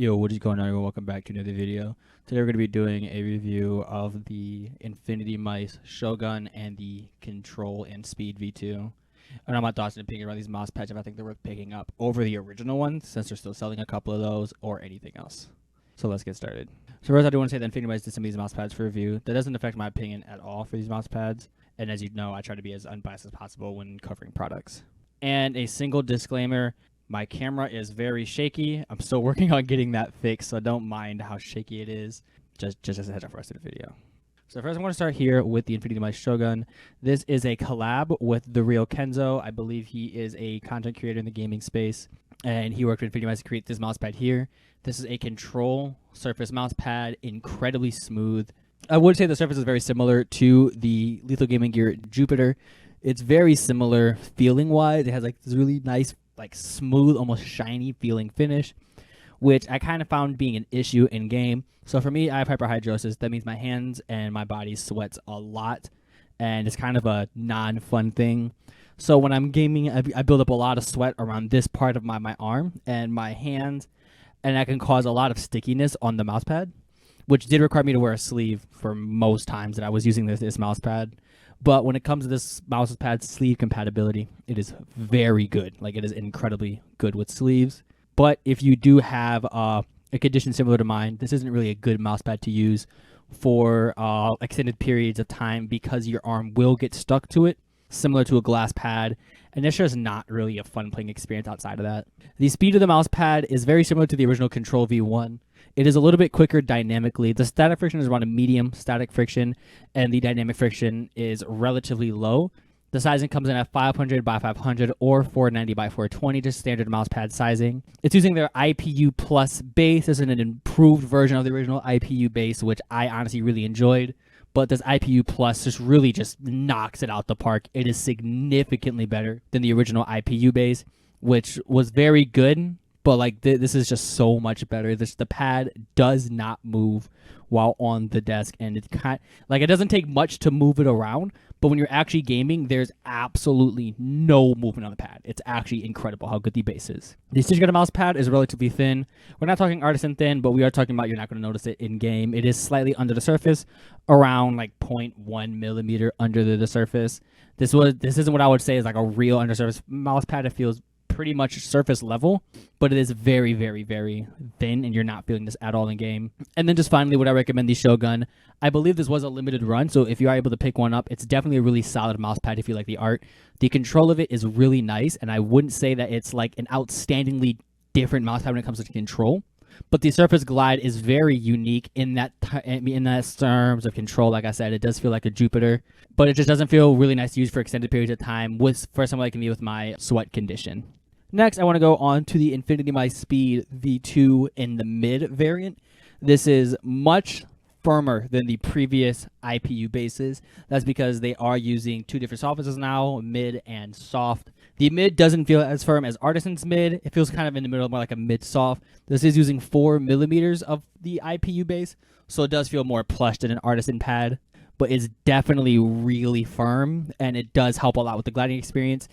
Yo, what is going on, everyone? Welcome back to another video. Today we're going to be doing a review of the InfinityMice Shogun and the Control and Speed V2. And I'm not thoughts and opinion about these mouse pads if I think they're worth picking up over the original ones, since they're still selling a couple of those, or anything else. So let's get started. So first I do want to say that InfinityMice did some of these mouse pads for review. That doesn't affect my opinion at all for these mouse pads. And as you know, I try to be as unbiased as possible when covering products. And a single disclaimer. My camera is very shaky. I'm still working on getting that fixed, so don't mind how shaky it is. Just as a heads up for the rest of the video. So first I'm going to start here with the InfinityMice Shogun. This is a collab with the real Kenzo. I believe he is a content creator in the gaming space, and he worked with InfinityMice to create this mouse pad here. This is a control surface mouse pad, incredibly smooth. I would say the surface is very similar to the Lethal Gaming Gear Jupiter. It's very similar feeling-wise. It has like this really nice, like smooth, almost shiny feeling finish, which I kind of found being an issue in game. So for me, I have hyperhidrosis. That means my hands and my body sweats a lot, and it's kind of a non-fun thing. So when I'm gaming, I build up a lot of sweat around this part of my arm and my hands, and that can cause a lot of stickiness on the mouse pad, which did require me to wear a sleeve for most times that I was using this mouse pad. But when it comes to this mouse pad sleeve compatibility, it is very good. Like, it is incredibly good with sleeves. But if you do have a condition similar to mine, this isn't really a good mouse pad to use for extended periods of time because your arm will get stuck to it, similar to a glass pad. And it's just not really a fun playing experience outside of that. The speed of the mouse pad is very similar to the original Control V1. It is a little bit quicker dynamically. The static friction is around a medium static friction, and the dynamic friction is relatively low. The sizing comes in at 500 by 500 or 490 by 420, just standard mouse pad sizing. It's using their IPU Plus base. This is an improved version of the original IPU base, which I honestly really enjoyed. But this IPU Plus just knocks it out the park. It is significantly better than the original IPU base, which was very good. But like this is just so much better. The pad does not move while on the desk, and it's it doesn't take much to move it around. But when you're actually gaming, there's absolutely no movement on the pad. It's actually incredible how good the base is. The stitch guide mouse pad is relatively thin. We're not talking artisan thin, but we are talking about you're not going to notice it in game. It is slightly under the surface, around like 0.1 millimeter under the surface. This isn't what I would say is like a real undersurface mouse pad. It feels pretty much surface level, but it is very, very, very thin, and you're not feeling this at all in game. And then just finally, would I recommend the Shogun? I believe this was a limited run, so if you are able to pick one up, it's definitely a really solid mouse pad if you like the art. The control of it is really nice, and I wouldn't say that it's like an outstandingly different mouse pad when it comes to control. But the surface glide is very unique in that terms of control. Like I said, it does feel like a Jupiter, but it just doesn't feel really nice to use for extended periods of time for someone like me with my sweat condition. Next, I want to go on to the InfinityMice Speed V2 in the mid variant. This is much firmer than the previous IPU bases. That's because they are using two different softnesses now, mid and soft. The mid doesn't feel as firm as Artisan's mid. It feels kind of in the middle, more like a mid-soft. This is using 4 millimeters of the IPU base, so it does feel more plush than an Artisan pad, but it's definitely really firm, and it does help a lot with the gliding experience.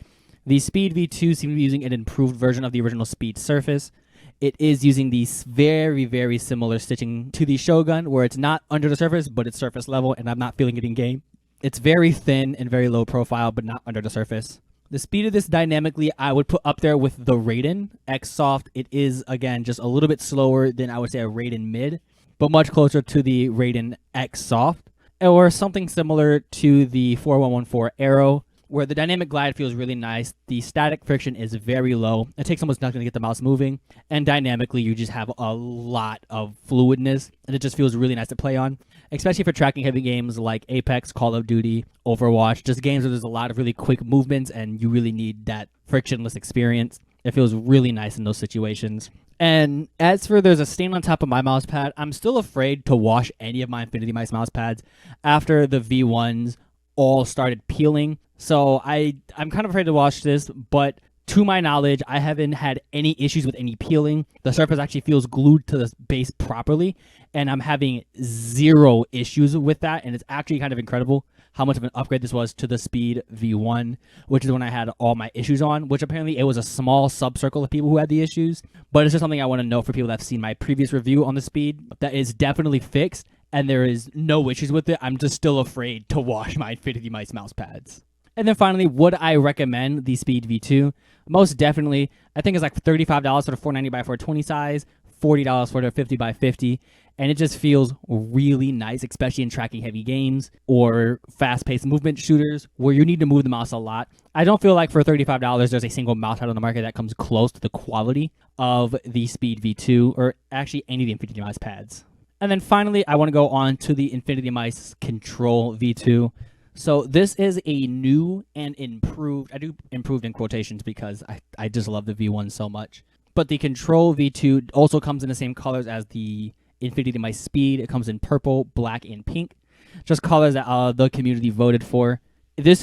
The Speed V2 seems to be using an improved version of the original Speed surface. It is using these very, very similar stitching to the Shogun, where it's not under the surface, but it's surface level, and I'm not feeling it in game. It's very thin and very low profile, but not under the surface. The speed of this dynamically, I would put up there with the Raiden X Soft. It is, again, just a little bit slower than I would say a Raiden Mid, but much closer to the Raiden X Soft, or something similar to the 4114 Aero, where the dynamic glide feels really nice. The static friction is very low. It takes almost nothing to get the mouse moving, and dynamically you just have a lot of fluidness, and it just feels really nice to play on, especially for tracking heavy games like Apex, Call of Duty, Overwatch, just games where there's a lot of really quick movements and you really need that frictionless experience. It feels really nice in those situations. And as for there's a stain on top of my mouse pad, I'm still afraid to wash any of my InfinityMice mouse pads after the V1s all started peeling. So I'm kind of afraid to wash this, but to my knowledge, I haven't had any issues with any peeling. The surface actually feels glued to the base properly, and I'm having zero issues with that, and it's actually kind of incredible how much of an upgrade this was to the Speed V1, which is when I had all my issues on, which apparently it was a small subcircle of people who had the issues. But it's just something I want to know for people that have seen my previous review on the Speed that is definitely fixed and there is no issues with it. I'm just still afraid to wash my InfinityMice mouse pads. And then finally, would I recommend the Speed V2? Most definitely. I think it's like $35 for the 490 by 420 size, $40 for the 50 by 50, and it just feels really nice, especially in tracking heavy games or fast-paced movement shooters where you need to move the mouse a lot. I don't feel like for $35 there's a single mouse pad on the market that comes close to the quality of the Speed V2 or actually any of the InfinityMice pads. And then finally, I want to go on to the InfinityMice Control V2. So this is a new and improved, I do improved in quotations because I just love the V1 so much. But the Control V2 also comes in the same colors as the InfinityMice Speed. It comes in purple, black, and pink. Just colors that the community voted for. This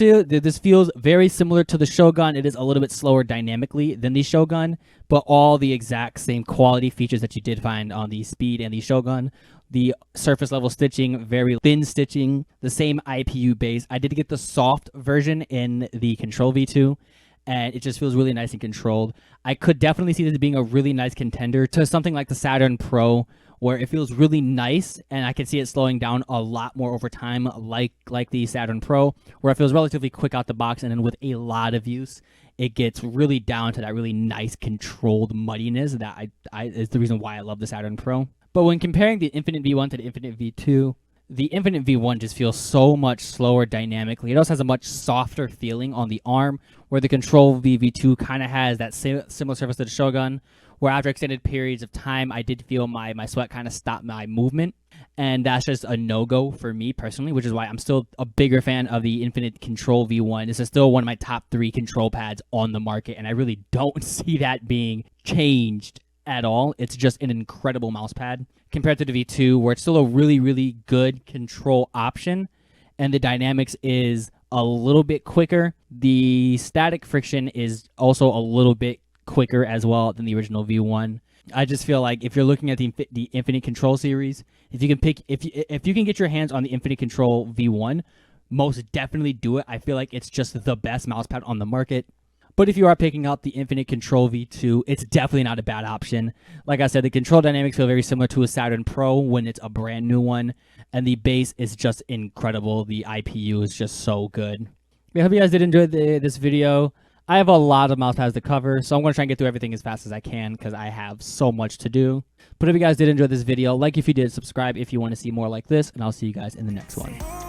feels very similar to the Shogun. It is a little bit slower dynamically than the Shogun, but all the exact same quality features that you did find on the Speed and the Shogun. The surface level stitching, very thin stitching, the same IPU base. I did get the soft version in the Control V2, and it just feels really nice and controlled. I could definitely see this being a really nice contender to something like the Saturn Pro, where it feels really nice, and I can see it slowing down a lot more over time, like the Saturn Pro, where it feels relatively quick out the box, and then with a lot of use, it gets really down to that really nice controlled muddiness that is the reason why I love the Saturn Pro. But when comparing the Infinite V1 to the Infinite V2, the Infinite V1 just feels so much slower dynamically. It also has a much softer feeling on the arm, where the Control V2 kind of has that similar surface to the Shogun, where after extended periods of time, I did feel my sweat kind of stop my movement. And that's just a no-go for me personally, which is why I'm still a bigger fan of the Infinite Control V1. This is still one of my top 3 control pads on the market, and I really don't see that being changed at all. It's just an incredible mouse pad compared to the V2, where it's still a really, really good control option, and the dynamics is a little bit quicker. The static friction is also a little bit quicker as well than the original V1. I just feel like if you're looking at the Infinite Control series, if you can get your hands on the Infinite Control V1, most definitely do it. I feel like it's just the best mouse pad on the market. But if you are picking up the Infinite Control V2, it's definitely not a bad option. Like I said, the control dynamics feel very similar to a Saturn Pro when it's a brand new one, and the base is just incredible. The IPU is just so good. I hope you guys did enjoy this video. I have a lot of mouse pads to cover, so I'm going to try and get through everything as fast as I can because I have so much to do. But if you guys did enjoy this video, like if you did, subscribe if you want to see more like this, and I'll see you guys in the next one.